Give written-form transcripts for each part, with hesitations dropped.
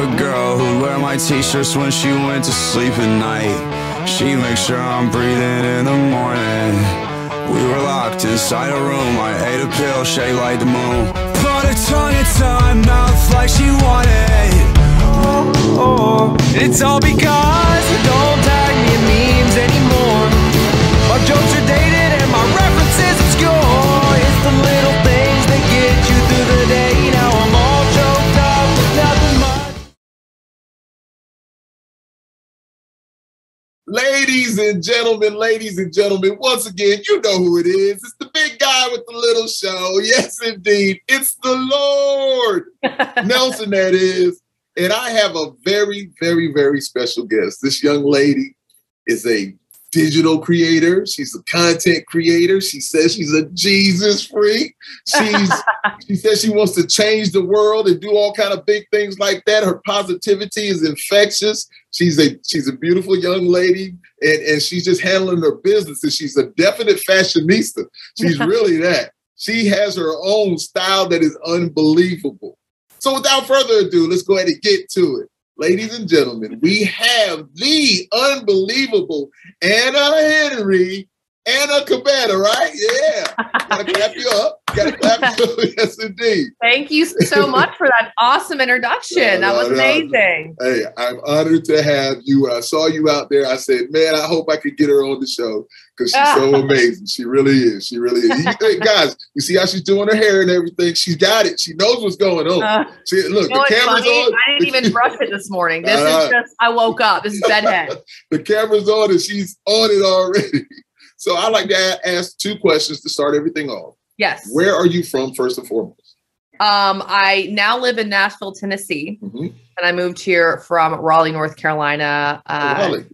a girl who'd wear my t-shirts when she went to sleep at night. She'd make sure I'm breathing in the morning. We were locked inside a room. I ate a pill shaped like the moon. Put her tongue into my mouth like she wanted. It's all because you don't tag me in memes anymore. My jokes are dated and my references obscure. It's the little things that get you through the day. Now I'm all choked up with nothing much. Ladies and gentlemen, once again, you know who it is. It's the big guy with the little show. Yes, indeed. It's the Lord. Nelson, that is. And I have a very, very, very special guest. This young lady is a digital creator. She's a content creator. She says she's a Jesus freak. She says she wants to change the world and do all kind of big things like that. Her positivity is infectious. She's a beautiful young lady, and she's just handling her business. And she's a definite fashionista. She's really that. She has her own style that is unbelievable. So without further ado, let's go ahead and get to it. Ladies and gentlemen, we have the unbelievable Anna Henry, Anna Kabana, right? Yeah. Gotta clap you up. Gotta clap you up. Yes, indeed. Thank you so much for that awesome introduction. That was amazing. Hey, I'm honored to have you. I saw you out there. I said, man, I hope I could get her on the show because she's so amazing. She really is. She really is. Guys, you see how she's doing her hair and everything? She's got it. She knows what's going on. Look, the camera's on. I didn't even brush it this morning. This is just, I woke up. This is bedhead. The camera's on and she's on it already. So I like to ask two questions to start everything off. Yes. Where are you from, first and foremost? I now live in Nashville, Tennessee, and I moved here from Raleigh, North Carolina,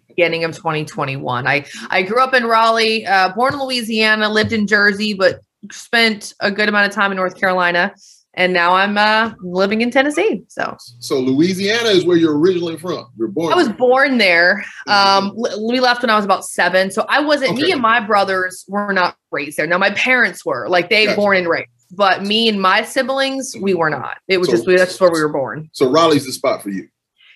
beginning of 2021. I grew up in Raleigh, born in Louisiana, lived in Jersey, but spent a good amount of time in North Carolina. And now I'm living in Tennessee. So Louisiana is where you're originally from. You're born. I was born there. We left when I was about 7. So I wasn't. Me and my brothers were not raised there. Now my parents were they born and raised, but me and my siblings, we were not. It was that's just where we were born. So Raleigh's the spot for you.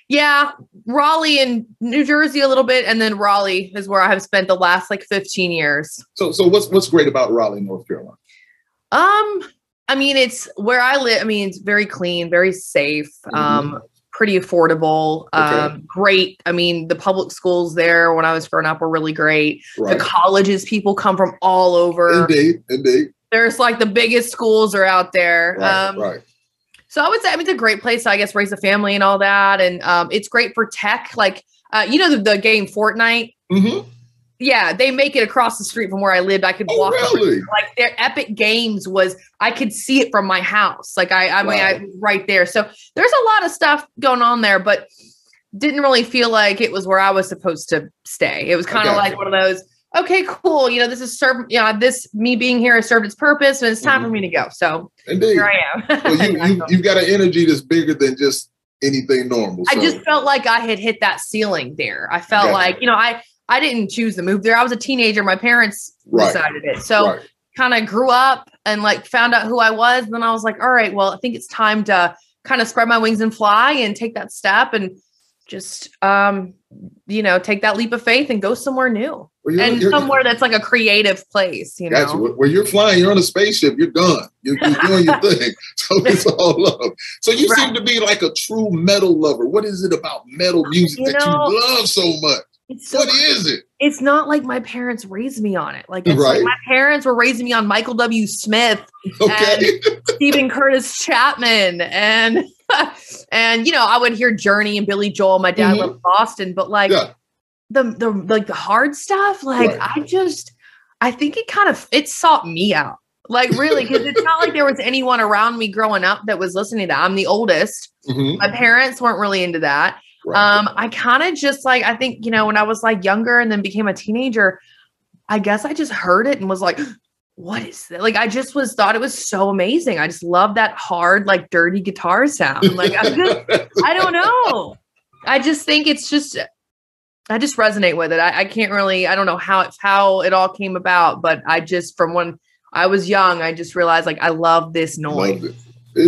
Yeah, Raleigh and New Jersey a little bit, and then Raleigh is where I have spent the last 15 years. So what's great about Raleigh, North Carolina? I mean, it's where I live. I mean, it's very clean, very safe, pretty affordable, great. I mean, the public schools there when I was growing up were really great. Right. The colleges, people come from all over. Indeed. There's the biggest schools are out there. Right. So I would say, it's a great place to, I guess, raise a family and all that. And it's great for tech. The game Fortnite. Mm-hmm. Yeah, they make it across the street from where I lived. I could walk. Really? Their Epic Games I could see it from my house. I right there. So there's a lot of stuff going on there, but didn't really feel like it was where I was supposed to stay. It was kind of like one of those, okay, cool. This is served, me being here has served its purpose and it's time for me to go. So indeed. Here I am. Well, you've got an energy that's bigger than just anything normal. So. I just felt like I had hit that ceiling there. I felt I didn't choose to move there. I was a teenager. My parents decided it. So kind of grew up and found out who I was. And then I was like, all right, well, I think it's time to kind of spread my wings and fly and take that step and just, take that leap of faith and go somewhere new somewhere that's a creative place, Gotcha. Where you're flying, you're on a spaceship, you're gone. You're doing your thing. So it's all love. So you seem to be a true metal lover. What is it about metal music that you love so much? What is it? It's not like my parents raised me on it. My parents were raising me on Michael W. Smith and Stephen Curtis Chapman and I would hear Journey and Billy Joel. My dad lived in Boston, but the hard stuff, I think it sought me out. Really, because it's not like there was anyone around me growing up that was listening to that. I'm the oldest. My parents weren't really into that. Right. I kind of just I think, when I was younger and then became a teenager, I guess I just heard it and was like, what is that? I just thought it was so amazing. I just love that hard, dirty guitar sound. I don't know. I just think I just resonate with it. I can't really, I don't know how it all came about, but I just, from when I was young, I just realized I love this noise.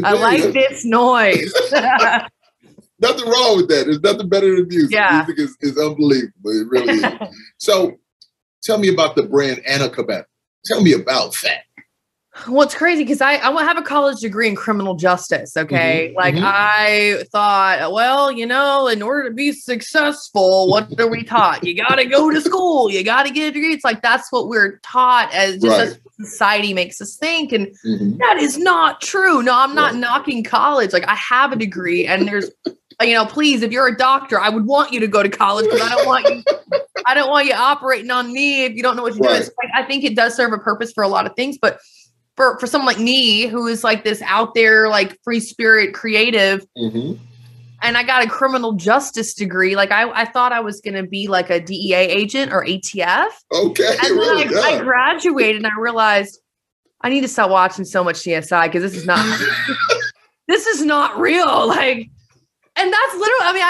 I like this noise. Nothing wrong with that. There's nothing better than music. Yeah. Music is unbelievable. It really is. So tell me about the brand Anna Kabana. Tell me about that. Well, it's crazy because I have a college degree in criminal justice. Okay. I thought, well, in order to be successful, what are we taught? You got to go to school. You got to get a degree. It's like, that's what we're taught as just as society makes us think. And that is not true. No, I'm not knocking college. Like I have a degree and there's, please, if you're a doctor, I would want you to go to college because I don't want you operating on me if you don't know what you're doing. So, I think it does serve a purpose for a lot of things, but for someone like me, who is like this out there, like free spirit creative, and I got a criminal justice degree. Like I thought I was going to be like a DEA agent or ATF. Okay. And then I graduated and I realized I need to stop watching so much CSI because this is not real. Like, and that's literally,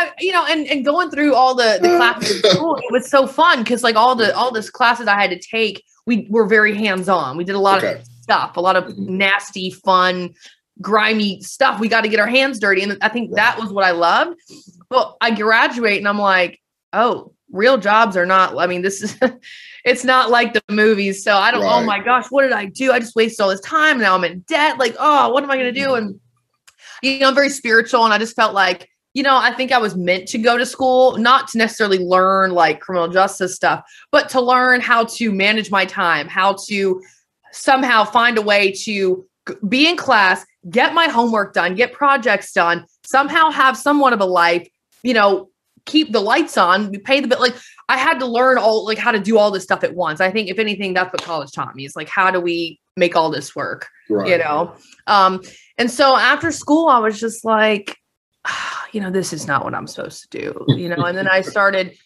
and going through all the classes in school, it was so fun because like all this classes I had to take, we were very hands-on. We did a lot of stuff, a lot of nasty, fun, grimy stuff. We got to get our hands dirty. And I think that was what I loved. But I graduate and I'm like, oh, real jobs are not, it's not like the movies. So I don't, oh my gosh, what did I do? I just wasted all this time. Now I'm in debt. Like, oh, what am I going to do? And, I'm very spiritual. And I just felt like, I think I was meant to go to school, not to necessarily learn like criminal justice stuff, but to learn how to manage my time, how to somehow find a way to be in class, get my homework done, get projects done, somehow have somewhat of a life, keep the lights on, we pay the bill. Like I had to learn how to do all this stuff at once. I think if anything, that's what college taught me is like, how do we make all this work? Right. And so after school, I was just like, this is not what I'm supposed to do, and then I started,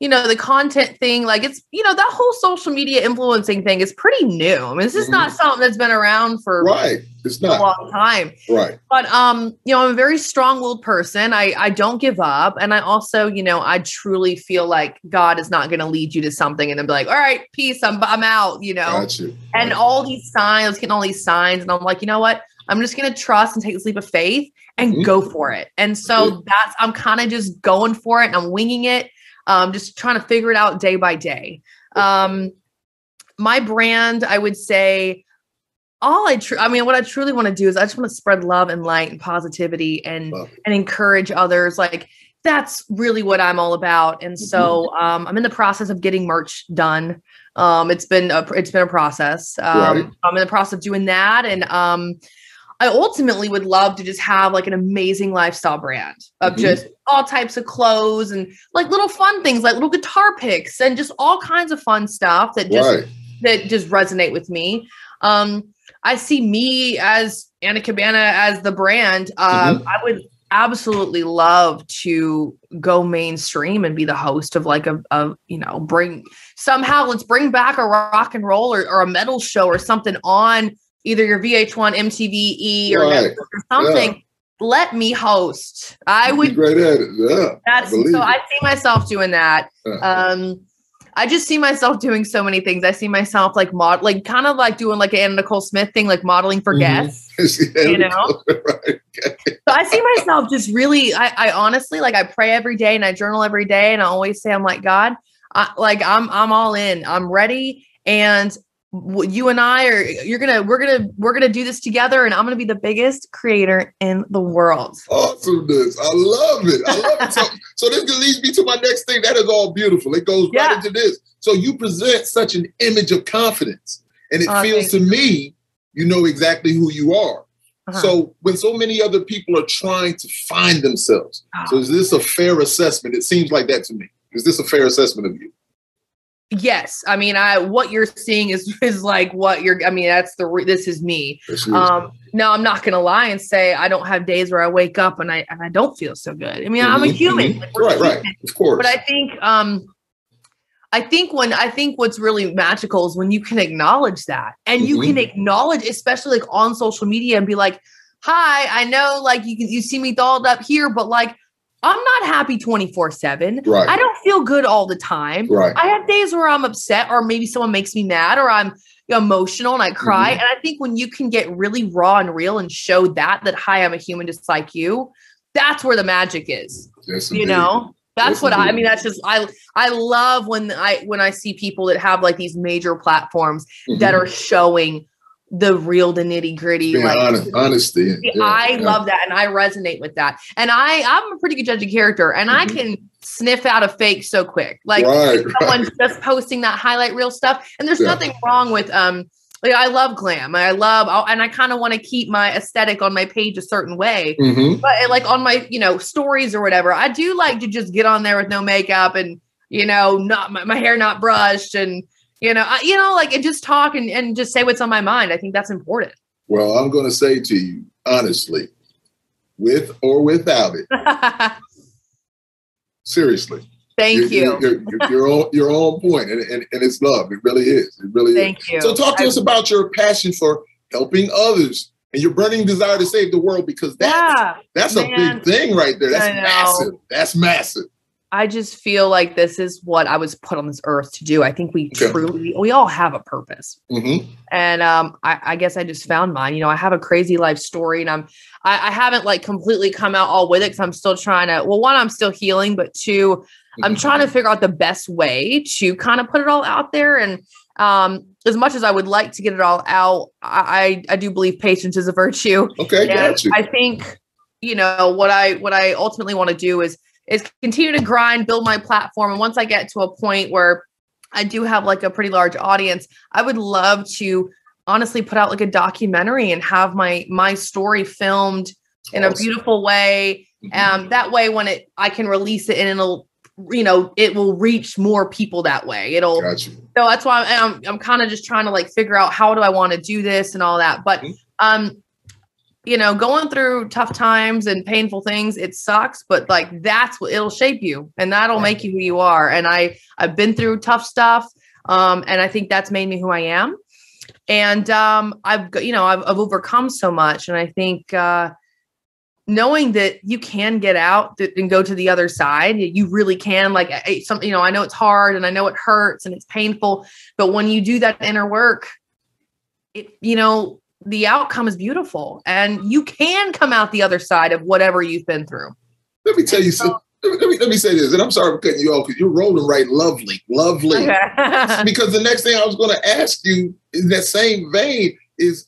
the content thing, like it's, that whole social media influencing thing is pretty new. I mean, this is not something that's been around for It's not a long time. Right. But, I'm a very strong-willed person. I don't give up. And I also, I truly feel like God is not going to lead you to something and then be like, all right, peace, I'm out, Gotcha. And all these signs, I was getting all these signs and I'm like, you know what? I'm just going to trust and take this leap of faith and go for it. And so I'm kind of just going for it and I'm winging it. Just trying to figure it out day by day. My brand, I would say what I truly want to do is I just want to spread love and light and positivity and encourage others. Like that's really what I'm all about. And so, I'm in the process of getting merch done. It's been a process. I'm in the process of doing that. And, I ultimately would love to just have like an amazing lifestyle brand of just all types of clothes and like little fun things, like little guitar picks and just all kinds of fun stuff that just resonate with me. I see me as Anna Kabana as the brand. I would absolutely love to go mainstream and be the host of like let's bring back a rock and roll or a metal show or something on either your VH1, MTV, or Netflix or something. Yeah. Let me host. I would be great at it. Yeah. I see myself doing that. I just see myself doing so many things. I see myself like kind of like doing like an Anna Nicole Smith thing, like modeling for guests. Right. Okay. So I see myself just really. I honestly like I pray every day and I journal every day and I always say I'm like God. I'm all in. I'm ready and. You and I we're gonna do this together, and I'm gonna be the biggest creator in the world. Awesomeness! I love it. So this leads me to my next thing. That is all beautiful. It goes right into this. So you present such an image of confidence, and it feels to me, you know exactly who you are. So when so many other people are trying to find themselves, so is this a fair assessment? It seems like that to me. Is this a fair assessment of you? Yes. I mean, what you're seeing is like this is me. No, I'm not going to lie and say I don't have days where I wake up and I don't feel so good. I mean, I'm a human. Like, right. Of course. But I think what's really magical is when you can acknowledge that and you can acknowledge, especially like on social media and be like, hi, I know like you see me dolled up here, but like, I'm not happy 24/7. Right. I don't feel good all the time. Right. I have days where I'm upset or maybe someone makes me mad or I'm emotional and I cry. And I think when you can get really raw and real and show that, hi, I'm a human just like you, that's where the magic is. Yes, you know, that's yes, what I mean. That's just, I love when I see people that have like these major platforms that are showing the real, the nitty gritty, like honesty. I love that. And I resonate with that. And I'm a pretty good judge of character, and I can sniff out a fake so quick. Like someone's just posting that highlight reel stuff. And there's nothing wrong with, like, I love glam. And I kind of want to keep my aesthetic on my page a certain way, but like on my, stories or whatever, I do like to just get on there with no makeup and, not my hair, not brushed, and, like, and just talk and just say what's on my mind. I think that's important. Well, I'm going to say to you, honestly, with or without it, seriously. Thank you. You're on point, and it's love. It really is. It really is. Thank you. So talk to us about your passion for helping others and your burning desire to save the world, because that's a big thing right there. That's massive. That's massive. I just feel like this is what I was put on this earth to do. I think we all have a purpose. And I guess I just found mine. I have a crazy life story, and I haven't like completely come out all with it, because I'm still trying to, well, one, I'm still healing, but two, I'm trying to figure out the best way to kind of put it all out there. And as much as I would like to get it all out, I do believe patience is a virtue. Okay, got you. I think, what I ultimately want to do is continue to grind, build my platform. And once I get to a point where I do have like a pretty large audience, I would love to honestly put out like a documentary and have my story filmed in a beautiful way. That way, when I can release it, and it will reach more people that way. So that's why I'm kind of just trying to like figure out, how do I want to do this and all that. But, going through tough times and painful things, it sucks, but like, that's what it'll shape you, and that'll make you who you are. And I've been through tough stuff. And I think that's made me who I am. And, I've overcome so much. And I think, knowing that you can get out and go to the other side, you really can. Like, I know it's hard, and I know it hurts and it's painful, but when you do that inner work, the outcome is beautiful, and you can come out the other side of whatever you've been through. Let me tell you something. Let me say this, and I'm sorry for cutting you off, because you're rolling right lovely. Okay. Because the next thing I was going to ask you in that same vein is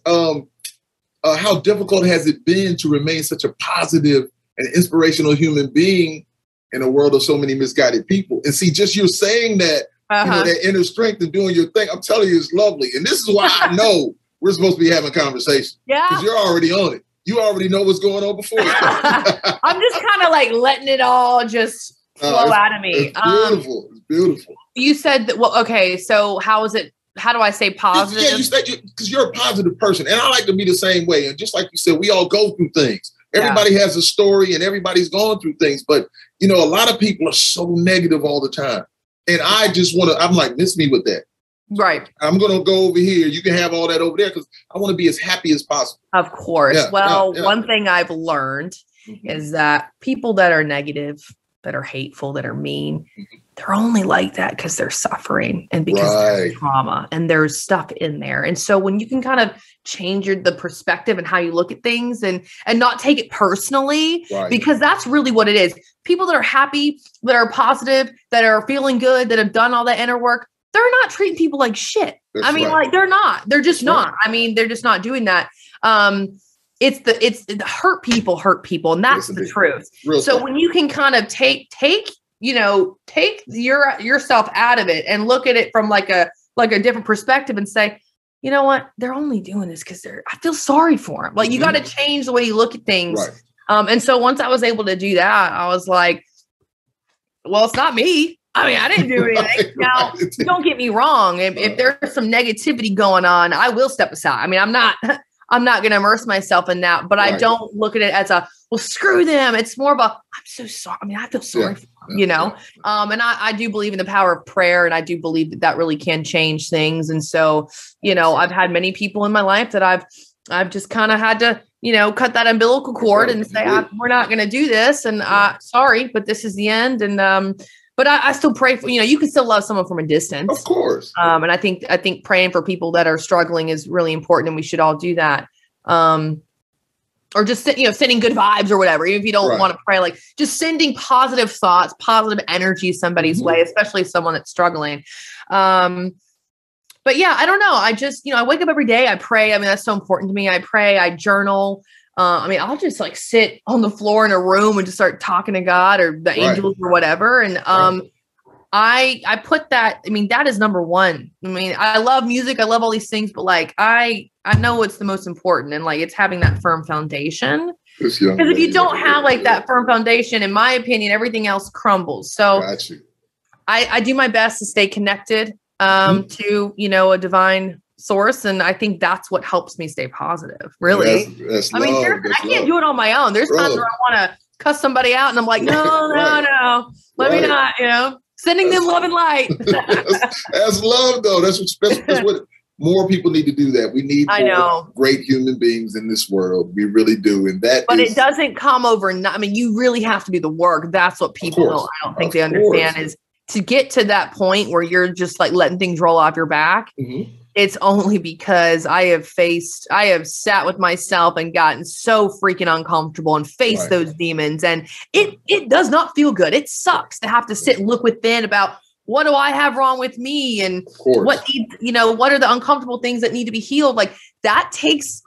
how difficult has it been to remain such a positive and inspirational human being in a world of so many misguided people? And see, just you're saying that, that inner strength and doing your thing, I'm telling you, it's lovely. And this is why I know we're supposed to be having conversation. Yeah. Because you're already on it. You already know what's going on before. I'm just kind of like letting it all just flow out of me. It's beautiful. It's beautiful. You said that, well, okay, so how is it? How do I say positive? Yeah, you said, because you're a positive person, and I like to be the same way. And just like you said, we all go through things. Everybody has a story, and everybody's going through things. But, a lot of people are so negative all the time. And I just I'm like, miss me with that. Right. I'm going to go over here. You can have all that over there, because I want to be as happy as possible. Of course. One thing I've learned is that people that are negative, that are hateful, that are mean, they're only like that because they're suffering, and because there's trauma, and there's stuff in there. And so when you can kind of change the perspective and how you look at things, and not take it personally, because that's really what it is. People that are happy, that are positive, that are feeling good, that have done all that inner work, they're not treating people like shit. Like, they're not. They're just not. They're just not doing that. It's the hurt people, and that's the truth. So when you can kind of take yourself out of it and look at it from like a different perspective, and say, you know what, they're only doing this because I feel sorry for them. Like, you got to change the way you look at things. And so once I was able to do that, I was like, well, it's not me. I didn't do anything. Now, don't get me wrong. If there's some negativity going on, I will step aside. I'm not going to immerse myself in that, but I don't look at it as well, screw them. It's more of I'm so sorry. I feel sorry for them, and I do believe in the power of prayer, and I do believe that really can change things. And so, I've had many people in my life that I've just kind of had to, cut that umbilical cord and say, we're not going to do this. And sorry, but this is the end. And, but I still pray for, you can still love someone from a distance. Of course. And I think praying for people that are struggling is really important, and we should all do that. or just, sending good vibes or whatever, even if you don't want to pray, like just sending positive thoughts, positive energy somebody's way, especially someone that's struggling. But yeah, I don't know. I just, I wake up every day. I pray. I mean, that's so important to me. I pray, I journal. I'll just like sit on the floor in a room and just start talking to God or the angels or whatever. And, I put that, that is number one. I love music. I love all these things, but like, I know what's the most important, and like, it's having that firm foundation. Because if you don't have like that firm foundation, in my opinion, everything else crumbles. So I do my best to stay connected, to, a divine source. And I think that's what helps me stay positive. Really. That's I can't do it on my own. There's times where I want to cuss somebody out and I'm like, no, let me not, sending them love and light. That's love, though. That's what more people need to do. That we need more great human beings in this world. We really do, but it doesn't come overnight. You really have to do the work. That's what people I don't think they understand is to get to that point where you're just like letting things roll off your back. It's only because I have sat with myself and gotten so freaking uncomfortable and faced those demons. And it does not feel good. It sucks to have to sit and look within about what do I have wrong with me? And what are the uncomfortable things that need to be healed? Like that takes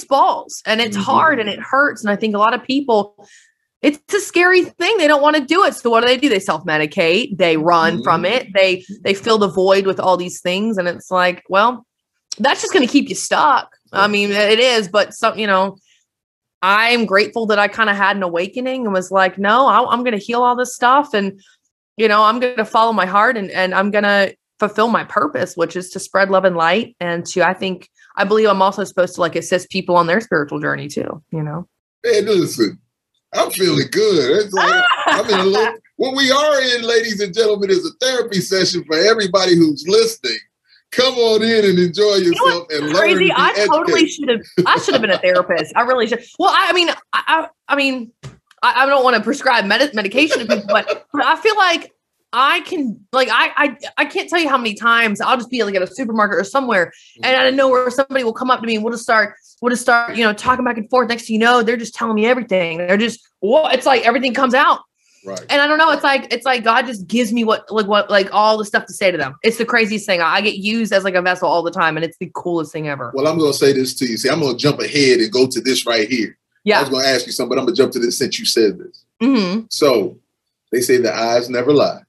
balls, and it's hard and it hurts. And I think a lot of people, it's a scary thing. They don't want to do it. So what do? They self-medicate. They run from it. They fill the void with all these things. And it's like, well, that's just going to keep you stuck. It is, but I'm grateful that I kind of had an awakening and was like, no, I'm going to heal all this stuff. And, I'm going to follow my heart and I'm going to fulfill my purpose, which is to spread love and light. And I believe I'm also supposed to like assist people on their spiritual journey too, Hey, listen. I'm feeling good. It's like, what we are in, ladies and gentlemen, is a therapy session for everybody who's listening. Come on in and enjoy yourself and learn. Crazy. I totally should have been a therapist. I really should. Well, I don't want to prescribe medication to people, but I feel like I can, like, I can't tell you how many times I'll just be like at a supermarket or somewhere, and out of nowhere somebody will come up to me and we'll just start, talking back and forth. Next thing you know, they're just telling me everything. They're just, it's like everything comes out. Right. And I don't know. It's like God just gives me what all the stuff to say to them. It's the craziest thing. I get used as like a vessel all the time, and it's the coolest thing ever. Well, I'm going to say this to you. See, I'm going to jump ahead and go to this right here. Yeah. I was going to ask you something, but I'm going to jump to this since you said this. Mm-hmm. So they say the eyes never lie.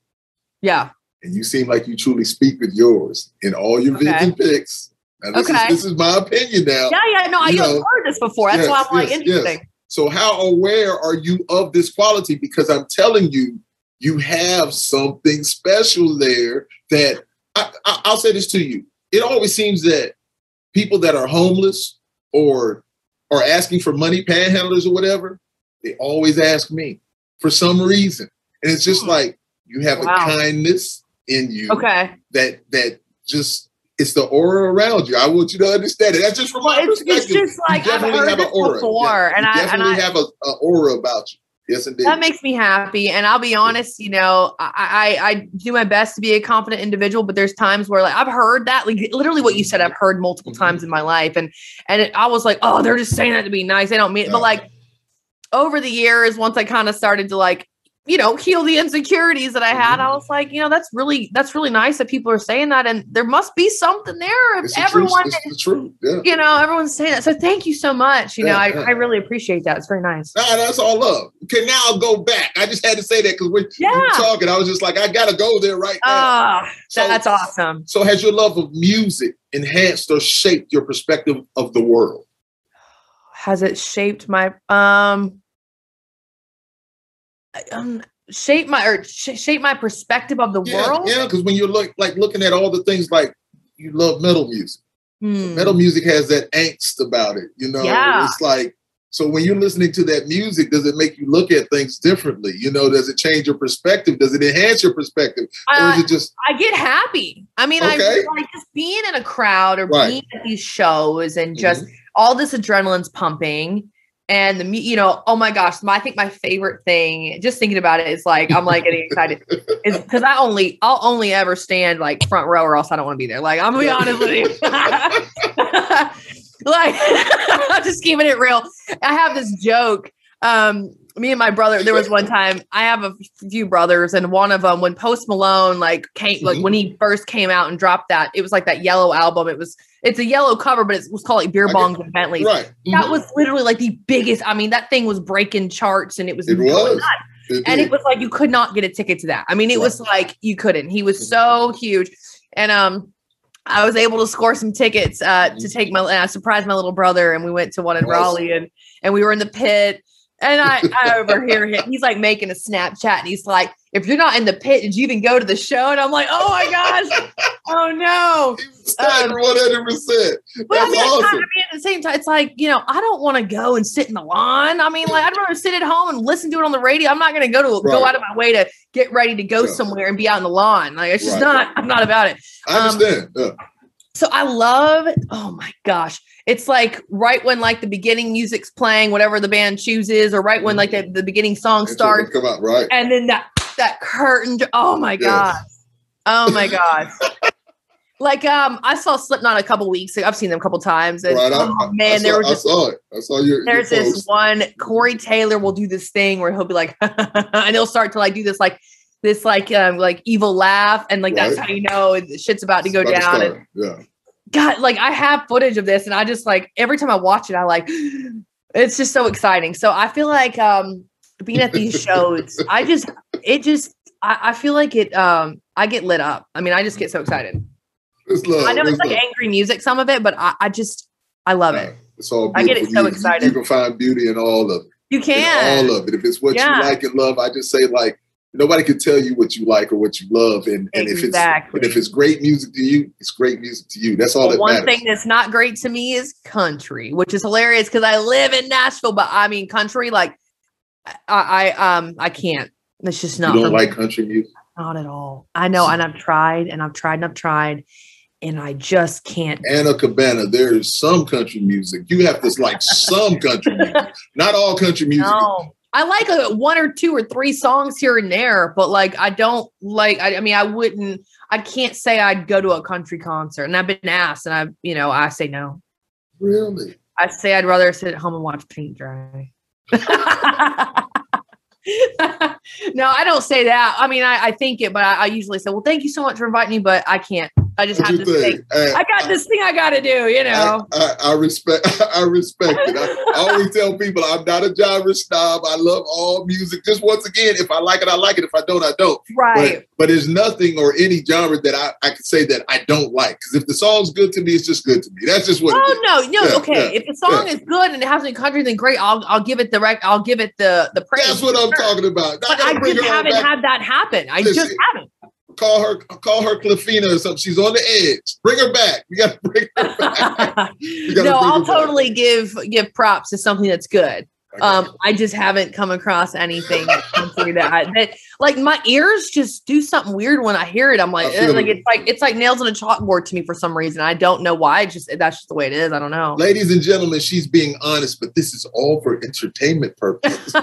Yeah. And you seem like you truly speak with yours in all your vids and pics. Now, this is my opinion now. Yeah. No, I've heard this before. That's why I'm like, interesting. Yes. So how aware are you of this quality? Because I'm telling you, you have something special there that I'll say this to you. It always seems that people that are homeless or are asking for money, panhandlers or whatever, they always ask me for some reason. And it's just like, you have a kindness in you that just, it's the aura around you. I want you to understand it. That's just from my perspective. It's just like, I've heard this before. And I definitely have an aura about you. Yes, indeed. That makes me happy. And I'll be honest, I do my best to be a confident individual, but there's times where like I've heard that, like literally what you said, I've heard multiple times in my life. And I was like, oh, they're just saying that to be nice. They don't mean it. But like over the years, once I kind of started to like, heal the insecurities that I had, I was like, that's really nice that people are saying that. And there must be something there. If everyone, it's the truth. Yeah. Everyone's saying that. So thank you so much. I really appreciate that. It's very nice. Nah, that's all love. Okay. Now I'll go back. I just had to say that because when you were talking, I was just like, I got to go there right now. That's awesome. So has your love of music enhanced or shaped your perspective of the world? Has it shaped my, shape my perspective of the world? Yeah, because when you're looking at all the things, like you love metal music. Metal music has that angst about it, It's like, so when you're listening to that music, does it make you look at things differently? Does it change your perspective? Does it enhance your perspective? Or is it just... I get happy. I like just being in a crowd or being at these shows and just all this adrenaline's pumping. And oh my gosh, I think my favorite thing, just thinking about it, is like, I'm like getting excited, is because I'll only ever stand like front row or else I don't want to be there. Like, I'm gonna be honest with you. Like, I'm just keeping it real. I have this joke. Me and my brother, there was one time, I have a few brothers, and one of them, when Post Malone came, when he first came out and dropped that, it was like that yellow album. It's a yellow cover, but it was called like Beer Bongs and Bentleys. Right. Mm-hmm. That was literally like the biggest. I mean, that thing was breaking charts, and it was. It was like you could not get a ticket to that. I mean, it was like you couldn't. He was so huge, and I was able to score some tickets to take and I surprised my little brother, and we went to one in Raleigh, and we were in the pit. And I overhear him. He's like making a Snapchat, and he's like, "If you're not in the pit, did you even go to the show?" And I'm like, "Oh my gosh, oh no!" 100%. That's awesome. At the same time, it's like, I don't want to go and sit in the lawn. I mean, like, I'd rather sit at home and listen to it on the radio. I'm not going to go out of my way to get ready to go somewhere and be out in the lawn. Like, it's just not. I'm not about it. I understand. So I love. Oh my gosh. It's like right when like the beginning music's playing, whatever the band chooses, or right when like the beginning song starts, come out, right? And then that curtain. Oh my gosh. Oh my gosh. Like I saw Slipknot a couple weeks ago. I've seen them a couple times. And, I saw it. I saw your. There's your this one. Corey Taylor will do this thing where he'll be like, and he'll start to like do this evil laugh, and like that's how you know shit's about to go down. God, like I have footage of this, and I just like every time I watch it, I like it's just so exciting. So I feel like being at these shows, I feel like it I get lit up. I mean, I just get so excited. I know it's like angry music, some of it, but I love it. It's all I get it so excited. You can find beauty in all of it. You can. In all of it. If it's what you like and love, I just say like nobody can tell you what you like or what you love. And if it's great music to you, it's great music to you. That's all that matters. One thing that's not great to me is country, which is hilarious because I live in Nashville, but I mean country, like I can't. It's just not. You don't like country music? Not at all. I know, and I've tried, and I just can't. Anna Kabana, there is some country music. You have to like some country music. Not all country music. No. I like one or two or three songs here and there, but like I don't like. I mean, I can't say I'd go to a country concert, and I've been asked, and I say no. Really? I say I'd rather sit at home and watch paint dry. No, I don't say that. I mean, I think it, but I usually say, "Well, thank you so much for inviting me, but I can't. I just have this thing. I got this thing I got to do, I respect it. I always tell people I'm not a genre snob. I love all music. Just once again, if I like it, I like it. If I don't, I don't. Right. But there's nothing or any genre that I can say that I don't like. Because if the song's good to me, it's just good to me. That's just what it is. No. Okay. If the song is good and it has any country, then great. I'll give it the praise. That's what I'm talking about. But I just haven't had that happen. I just haven't. Call her Clifina or something. She's on the edge. Bring her back. We got to bring her back. I'll totally give props to something that's good. Okay. I just haven't come across anything that like my ears just do something weird when I hear it. I'm like, it's like nails on a chalkboard to me for some reason. I don't know why. That's just the way it is. I don't know. Ladies and gentlemen, she's being honest, but this is all for entertainment purposes.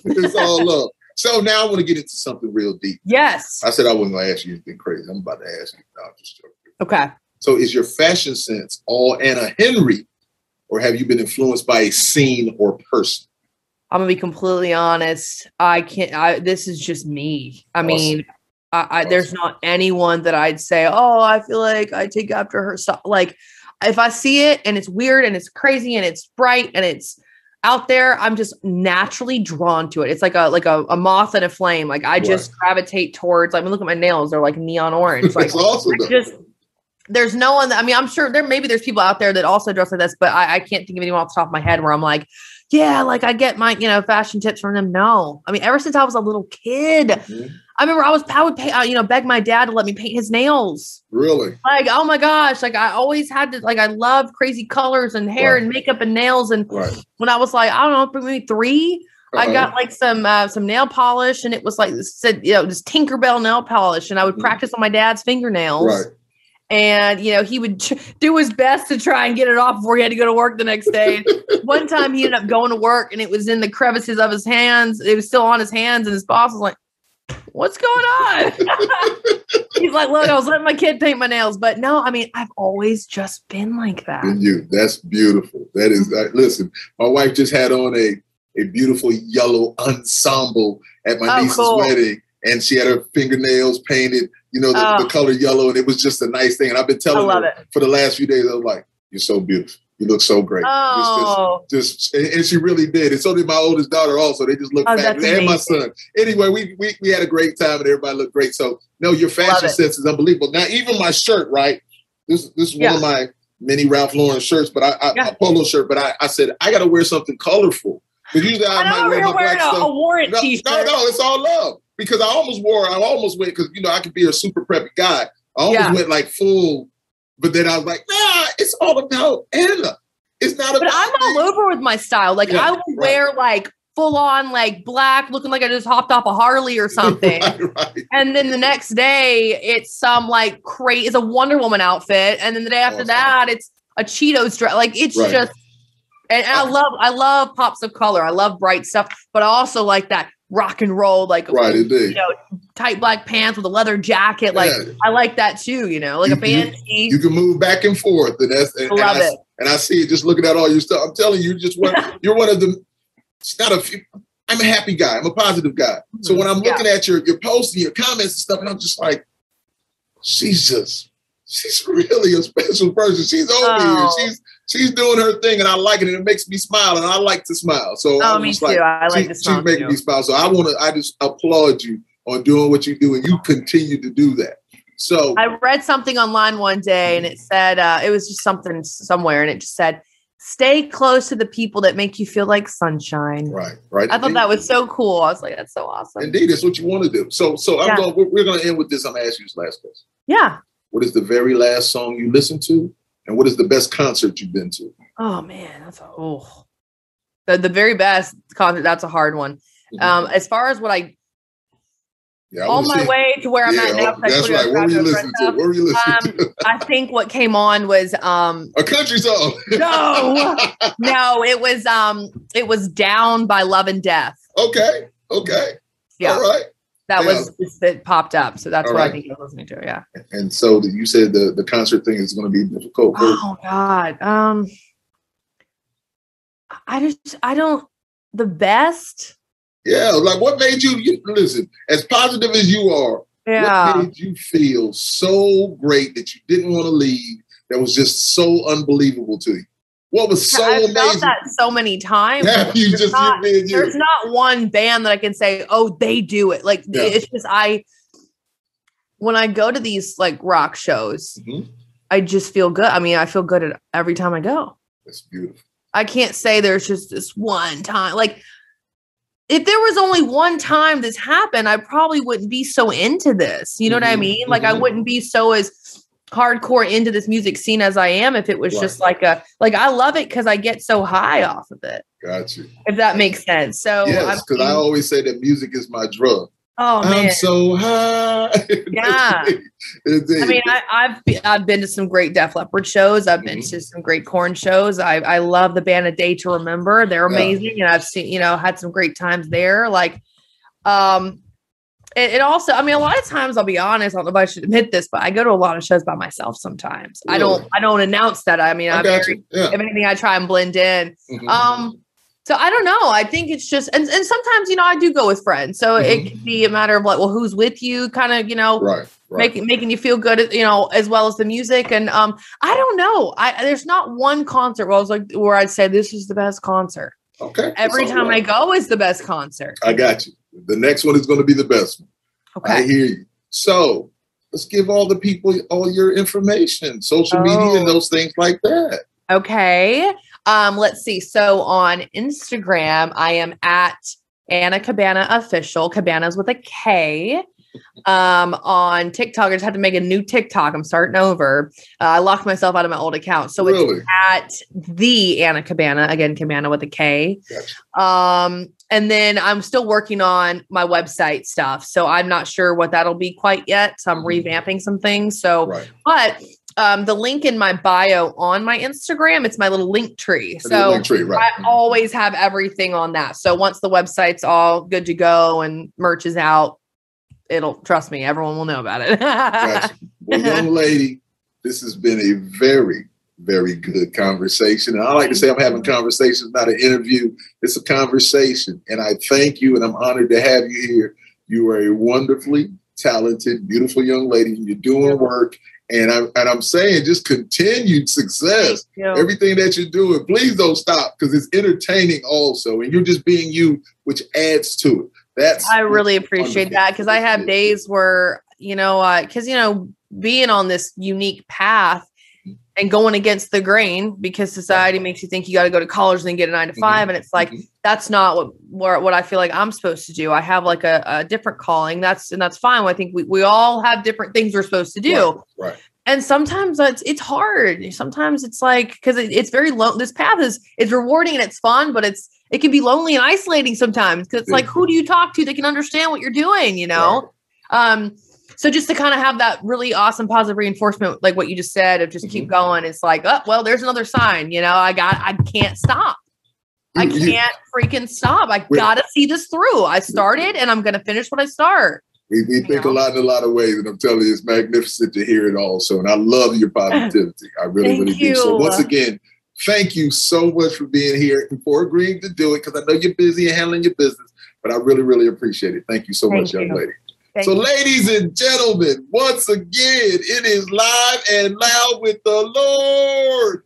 It's all love. So now I want to get into something real deep. Yes. I said I wasn't going to ask you anything crazy. I'm about to ask you. No, I'm just joking. Okay. So is your fashion sense all Anna Henry, or have you been influenced by a scene or person? I'm going to be completely honest. This is just me. I mean, there's not anyone that I'd say, oh, I feel like I take after her stuff. Like if I see it and it's weird and it's crazy and it's bright and it's out there, I'm just naturally drawn to it. It's like a moth and a flame. Like I just gravitate towards. Look at my nails; they're like neon orange. Like there's no one. I'm sure there's people out there that also dress like this, but I can't think of anyone off the top of my head where I'm like, yeah, like I get my fashion tips from them. No, I mean ever since I was a little kid. Mm-hmm. I remember I would pay, beg my dad to let me paint his nails. Really? Like, oh my gosh. Like I always had to, like, I love crazy colors and hair and makeup and nails. And when I was like, I don't know, maybe 3, I got like some nail polish, and it was like, this Tinkerbell nail polish. And I would practice on my dad's fingernails. Right. And, he would do his best to try and get it off before he had to go to work the next day. One time he ended up going to work and it was in the crevices of his hands. It was still on his hands, and his boss was like, what's going on? He's like, look, I was letting my kid paint my nails. But no, I mean, I've always just been like that. And you, that's beautiful. That is, listen, my wife just had on a beautiful yellow ensemble at my niece's wedding. And she had her fingernails painted, the color yellow. And it was just a nice thing. And I've been telling her for the last few days, I was like, you're so beautiful. You look so great. And she really did. And so did my oldest daughter also. They just look fabulous. And my son. Anyway, we had a great time and everybody looked great. So, no, your fashion sense is unbelievable. Now, even my shirt, right? This is one of my many Ralph Lauren shirts, but a polo shirt. But I said, I got to wear something colorful. Because usually I might wear my black stuff. A warrant t-shirt. No, it's all love. Because I almost went, because, I could be a super preppy guy. I almost went like full. But then I was like, nah, it's all about Anna. It's not about But I'm all over with my style. Like, I would wear, like, full on, like, black, looking like I just hopped off a Harley or something. Right. And then the next day, it's some, like, it's a Wonder Woman outfit. And then the day after that, it's a Cheetos dress. Like, it's just, and I love pops of color. I love bright stuff. But I also like that rock and roll, like, tight black pants with a leather jacket. Like, I like that too, like a band tee. You can move back and forth. And I love it. And I see it just looking at all your stuff. I'm telling you, you're one of the, it's not a few, I'm a happy guy. I'm a positive guy. So when I'm looking at your posts and your comments and stuff, and I'm just like, she's really a special person. She's over here. She's doing her thing, and I like it, and it makes me smile, and I like to smile. So me too. I like to smile. She's making me smile. So I just applaud you on doing what you do, and you continue to do that. So I read something online one day, and it said it was just something somewhere, and it just said, "Stay close to the people that make you feel like sunshine." Right. I thought that was so cool. I was like, "That's so awesome." Indeed, that's what you want to do. So we're going to end with this. I'm going to ask you this last question. Yeah. What is the very last song you listened to? And what is the best concert you've been to? Oh man, that's the very best concert. That's a hard one. Mm-hmm. As far as what I on my way to where I'm at now. That's right. What were you listening to? I think what came on was a country song. No, it was Down by Love and Death. Okay. Yeah. All right. That popped up. So that's what I think I was listening to. Yeah. And so you said the concert thing is going to be difficult. Oh God. The best. Yeah. Like what made you listen, as positive as you are, what made you feel so great that you didn't want to leave? That was just so unbelievable to you. What was so amazing? I've felt that so many times. There's not one band that I can say, oh, they do it. Like it's just when I go to these like rock shows, I just feel good. I mean, I feel good every time I go. That's beautiful. I can't say there's just this one time. Like if there was only one time this happened, I probably wouldn't be so into this. You know what I mean? Like I wouldn't be so as hardcore into this music scene as I am if it was just like I love it because I get so high off of it. Got you. If that makes sense. So yes, because I always say that music is my drug. Oh man, I'm so high. Yeah. I mean, I've been to some great Def Leppard shows. I've been to some great Korn shows. I love the band A Day to Remember. They're amazing, and I've seen had some great times there. Like, it also, I mean, a lot of times, I'll be honest, I don't know if I should admit this, but I go to a lot of shows by myself sometimes. Really? I don't announce that. I mean, if anything, I try and blend in. So I don't know. I think it's just, and sometimes, I do go with friends. So it can be a matter of like, well, who's with you kind of, right. Making you feel good, as well as the music. And I don't know. There's not one concert where I was like, where I'd say this is the best concert. Okay. Every time I go is the best concert. I got you. The next one is going to be the best one. Okay. I hear you. So let's give all the people all your information, social media and those things like that. Okay. Let's see. So on Instagram, I am at Anna Kabana Official. Cabana's with a K. On TikTok, I just had to make a new TikTok. I'm starting over. I locked myself out of my old account. So it's at the Anna Kabana. Again, Kabana with a K. Gotcha. And then I'm still working on my website stuff. So I'm not sure what that'll be quite yet. So I'm revamping some things. So, but the link in my bio on my Instagram, it's my little link tree. So I always have everything on that. So once the website's all good to go and merch is out, it'll trust me. Everyone will know about it. Gotcha. Well, young lady, this has been a very, very good conversation. And I like to say I'm having conversations, not an interview. It's a conversation. And I thank you, and I'm honored to have you here. You are a wonderfully talented, beautiful young lady. You're doing work. And I'm saying just continued success. Everything that you're doing, please don't stop, because it's entertaining also. And you're just being you, which adds to it. I really appreciate that, because I have days where, being on this unique path and going against the grain, because society makes you think you got to go to college and then get a 9 to 5. And it's like, that's not what I feel like I'm supposed to do. I have like a different calling. That's fine. I think we all have different things we're supposed to do. Right. And sometimes it's hard. Sometimes it's like, because it's very low. This path is rewarding and it's fun, but it can be lonely and isolating sometimes, because it's like, who do you talk to that can understand what you're doing? Right. So just to kind of have that really awesome positive reinforcement, like what you just said, of just keep going. It's like, oh, well, there's another sign, I can't stop. I can't freaking stop. I got to see this through. I started and I'm going to finish what I start. We think a lot in a lot of ways, and I'm telling you, it's magnificent to hear it also. And I love your positivity. I really, really do. So once again, thank you so much for being here and for agreeing to do it, because I know you're busy and handling your business, but I really, really appreciate it. Thank you so much, young lady. So ladies and gentlemen, once again, it is Live and Loud with the Lord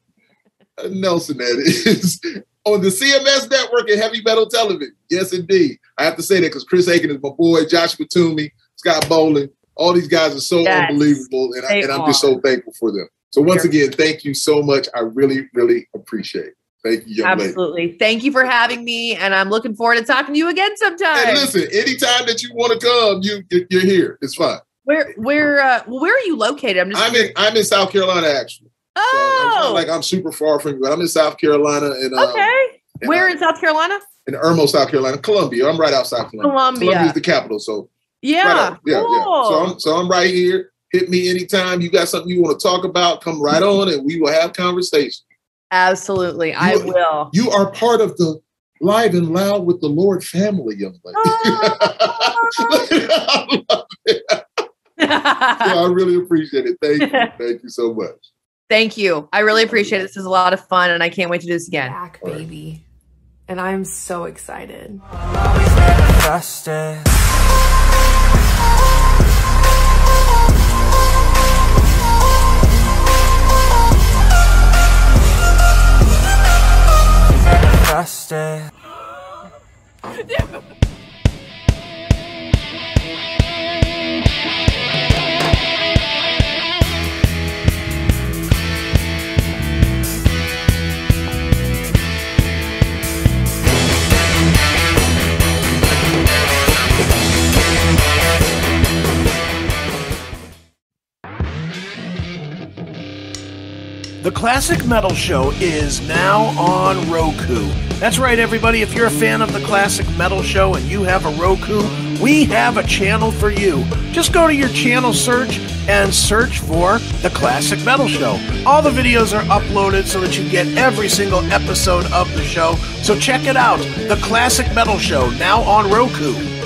Nelson, that is, on the CMS network and Heavy Metal Television. Yes, indeed. I have to say that because Chris Aiken is my boy, Joshua Toomey, Scott Boland. All these guys are so unbelievable, and I'm just so thankful for them. So once again, thank you so much. I really, really appreciate it. Thank you, young Absolutely. lady. Thank you for having me, and I'm looking forward to talking to you again sometime. And listen, anytime that you want to come, you're here. It's fine. Where are you located? I'm in South Carolina, actually. Oh, so it's not like I'm super far from you, but I'm in South Carolina. And where in South Carolina? In Irmo, South Carolina, Columbia. I'm right outside Columbia. Columbia's the capital, so yeah, cool. So I'm right here. Hit me anytime you got something you want to talk about. Come right on, and we will have conversation. Absolutely, I will. You are part of the Live and Loud with the Lord family, young lady. I love it. I really appreciate it. Thank you. Thank you so much. Thank you. I really appreciate it. This is a lot of fun, and I can't wait to do this again. Back, baby. And I'm so excited. The Classic Metal Show is now on Roku. That's right, everybody. If you're a fan of The Classic Metal Show and you have a Roku, we have a channel for you. Just go to your channel search and search for The Classic Metal Show. All the videos are uploaded so that you get every single episode of the show. So check it out. The Classic Metal Show, now on Roku.